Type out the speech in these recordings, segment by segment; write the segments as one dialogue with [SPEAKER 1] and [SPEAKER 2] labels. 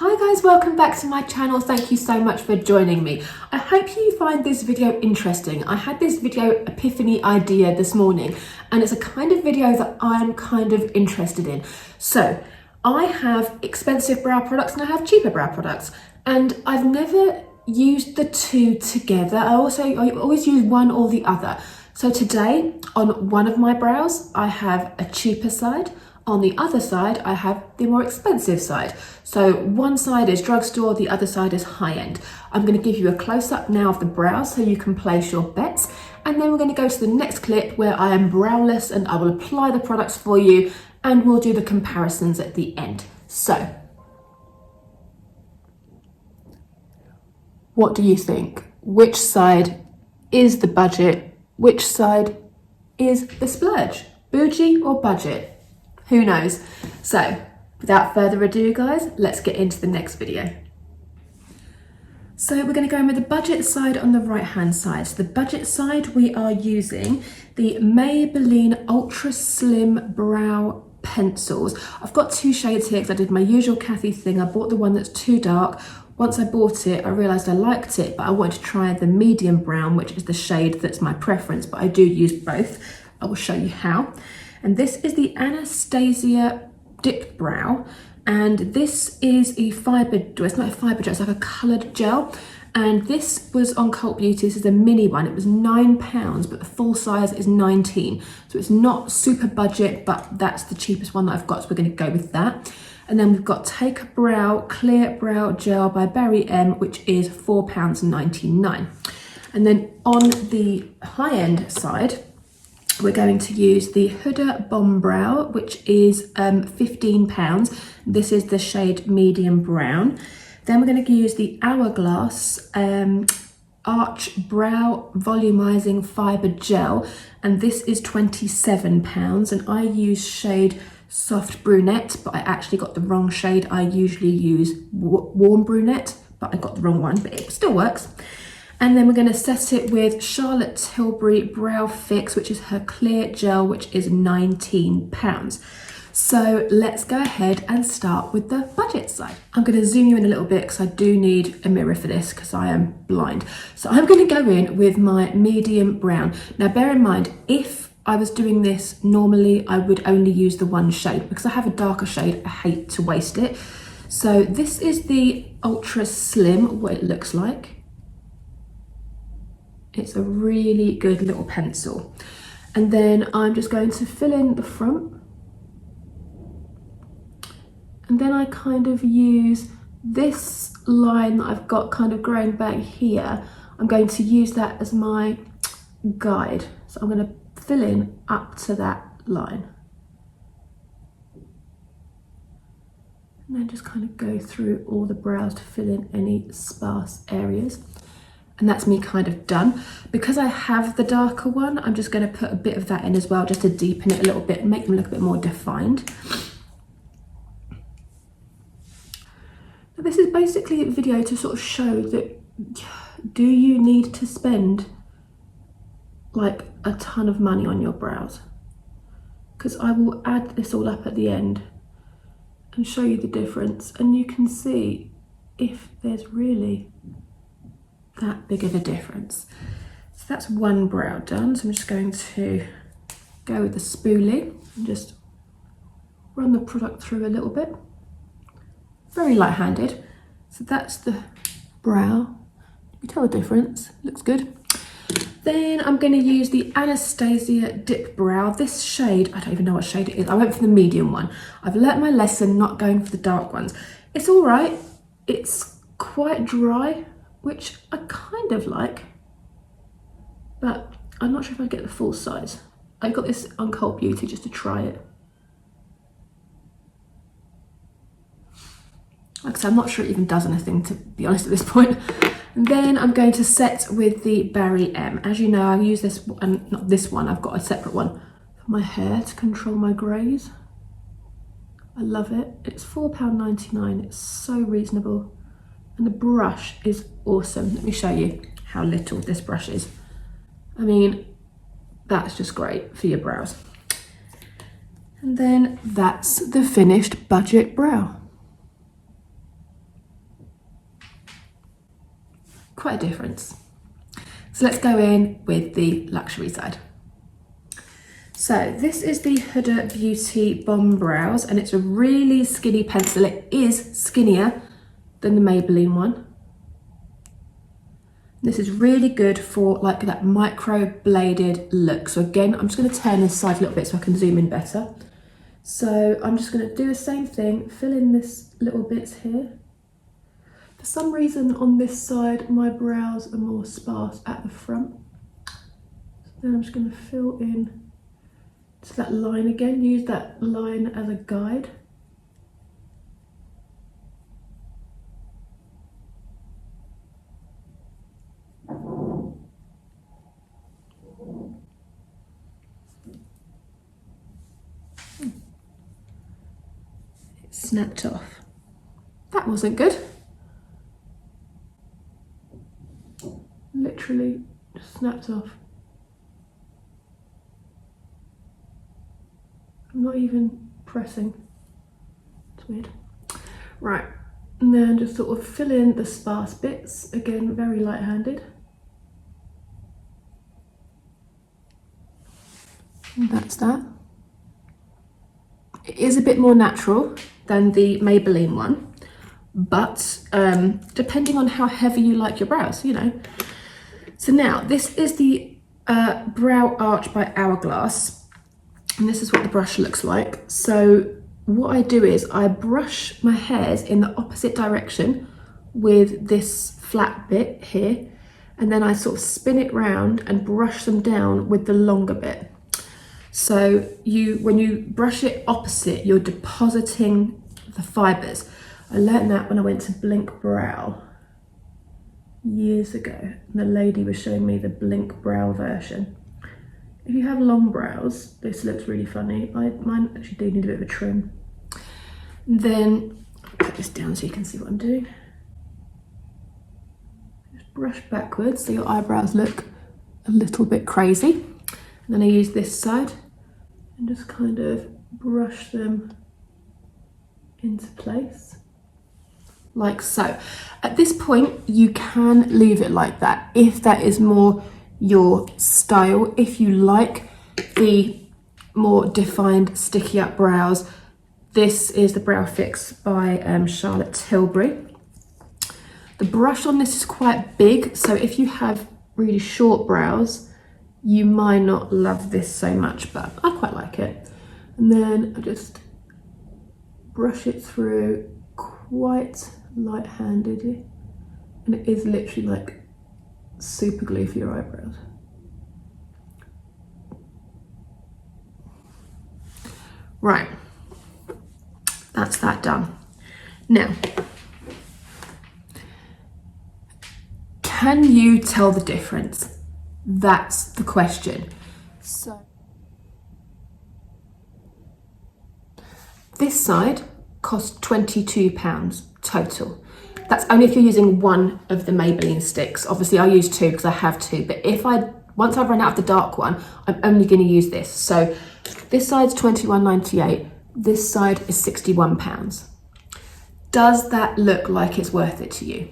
[SPEAKER 1] Hi guys, welcome back to my channel. Thank you so much for joining me. I hope you find this video interesting. I had this video epiphany idea this morning and it's a kind of video that I'm kind of interested in. So I have expensive brow products and I have cheaper brow products, and I've never used the two together. I always use one or the other. So today on one of my brows, I have a cheaper side. On the other side, I have the more expensive side. So one side is drugstore, the other side is high-end. I'm going to give you a close-up now of the brows so you can place your bets. And then we're going to go to the next clip where I am browless and I will apply the products for you and we'll do the comparisons at the end. So, what do you think? Which side is the budget? Which side is the splurge? Boojie or budget? Who knows? So, without further ado, guys, let's get into the next video. So we're going to go in with the budget side on the right hand side. So the budget side, we are using the Maybelline Ultra Slim Brow Pencils. I've got two shades here because I did my usual Kathy thing. I bought the one that's too dark. Once I bought it, I realised I liked it, but I wanted to try the medium brown, which is the shade that's my preference, but I do use both. I will show you how. And this is the Anastasia Dip Brow. And this is a fibre, it's not a fibre gel, it's like a coloured gel. And this was on Cult Beauty. This is a mini one. It was £9, but the full size is 19. So it's not super budget, but that's the cheapest one that I've got. So we're going to go with that. And then we've got Take a Brow Clear Brow Gel by Barry M, which is £4.99. And then on the high-end side, we're going to use the Huda Bomb Brow, which is £15. This is the shade medium brown. Then we're going to use the Hourglass Arch Brow Volumizing Fibre Gel, and this is £27. And I use shade Soft Brunette, but I actually got the wrong shade. I usually use Warm Brunette, but I got the wrong one, but it still works. And then we're going to set it with Charlotte Tilbury Brow Fix, which is her clear gel, which is £19. So let's go ahead and start with the budget side. I'm going to zoom you in a little bit because I do need a mirror for this because I am blind. So I'm going to go in with my medium brown. Now bear in mind, if I was doing this normally, I would only use the one shade. Because I have a darker shade, I hate to waste it. So this is the Ultra Slim, what it looks like. It's a really good little pencil. And then I'm just going to fill in the front. And then I kind of use this line that I've got kind of growing back here. I'm going to use that as my guide. So I'm going to fill in up to that line. And then just kind of go through all the brows to fill in any sparse areas. And that's me kind of done. Because I have the darker one, I'm just going to put a bit of that in as well, just to deepen it a little bit and make them look a bit more defined. Now, this is basically a video to sort of show that, do you need to spend like a ton of money on your brows? Because I will add this all up at the end and show you the difference, and you can see if there's really that big of a difference. So that's one brow done. So I'm just going to go with the spoolie and just run the product through a little bit. Very light-handed. So that's the brow. You tell the difference, looks good. Then I'm going to use the Anastasia Dip Brow. This shade, I don't even know what shade it is. I went for the medium one. I've learnt my lesson not going for the dark ones. It's all right. It's quite dry, which I kind of like, but I'm not sure if I get the full size. I got this on Cult Beauty just to try it. Like I said, I'm not sure it even does anything, to be honest at this point. And then I'm going to set with the Barry M. As you know, I use this one, not this one, I've got a separate one for my hair to control my greys. I love it. It's £4.99, it's so reasonable. And the brush is awesome. Let me show you how little this brush is. I mean, that's just great for your brows. And then that's the finished budget brow. quite a difference. So let's go in with the luxury side. So this is the Huda Beauty Bomb Brows, and it's a really skinny pencil. It is skinnier than the Maybelline one. This is really good for like that micro bladed look. So again, I'm just going to turn this side a little bit so I can zoom in better. So I'm just going to do the same thing, fill in this little bits here. For some reason on this side, my brows are more sparse at the front. So then I'm just going to fill in to that line again, use that line as a guide. It snapped off. That wasn't good. Literally just snapped off. I'm not even pressing. It's weird. Right, and then just sort of fill in the sparse bits. Again, very light-handed. And that's that. It is a bit more natural than the Maybelline one, but depending on how heavy you like your brows, you know. So now, this is the Brow Arch by Hourglass. And this is what the brush looks like. So what I do is I brush my hairs in the opposite direction with this flat bit here, and then I sort of spin it round and brush them down with the longer bit. So when you brush it opposite, you're depositing the fibres. I learned that when I went to Blink Brow years ago, and the lady was showing me the Blink Brow version. If you have long brows, this looks really funny. Mine actually do need a bit of a trim. And then I'll put this down so you can see what I'm doing. Just brush backwards so your eyebrows look a little bit crazy. And then I use this side and just kind of brush them into place, like so. At this point, you can leave it like that if that is more your style. If you like the more defined sticky up brows, this is the Brow Fix by Charlotte Tilbury. The brush on this is quite big, so if you have really short brows, you might not love this so much, but I quite like it. And then I just brush it through quite light-handedly, and it is literally like super glue for your eyebrows. Right, that's that done. Now, can you tell the difference? That's the question. So this side cost £22 total. That's only if you're using one of the Maybelline sticks. Obviously I use two because I have two, but once I've run out of the dark one, I'm only going to use this. So this side's £21.98, this side is £61. Does that look like it's worth it to you?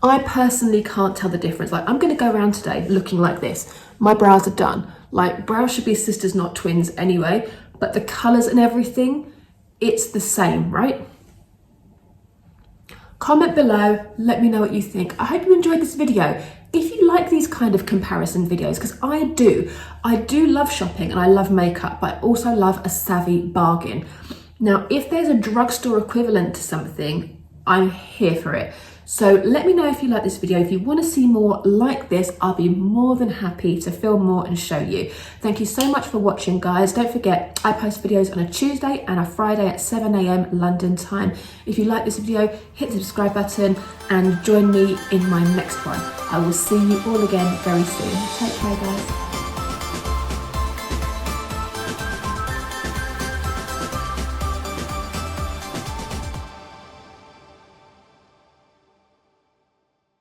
[SPEAKER 1] I personally can't tell the difference. Like, I'm going to go around today looking like this. My brows are done. Like, brows should be sisters, not twins anyway, but the colours and everything, it's the same, right? Comment below, let me know what you think. I hope you enjoyed this video. If you like these kind of comparison videos, because I do love shopping and I love makeup, but I also love a savvy bargain. Now, if there's a drugstore equivalent to something, I'm here for it. So let me know if you like this video. If you want to see more like this, I'll be more than happy to film more and show you. Thank you so much for watching, guys. Don't forget, I post videos on a Tuesday and a Friday at 7 AM London time. If you like this video, hit the subscribe button and join me in my next one. I will see you all again very soon. Take care, guys.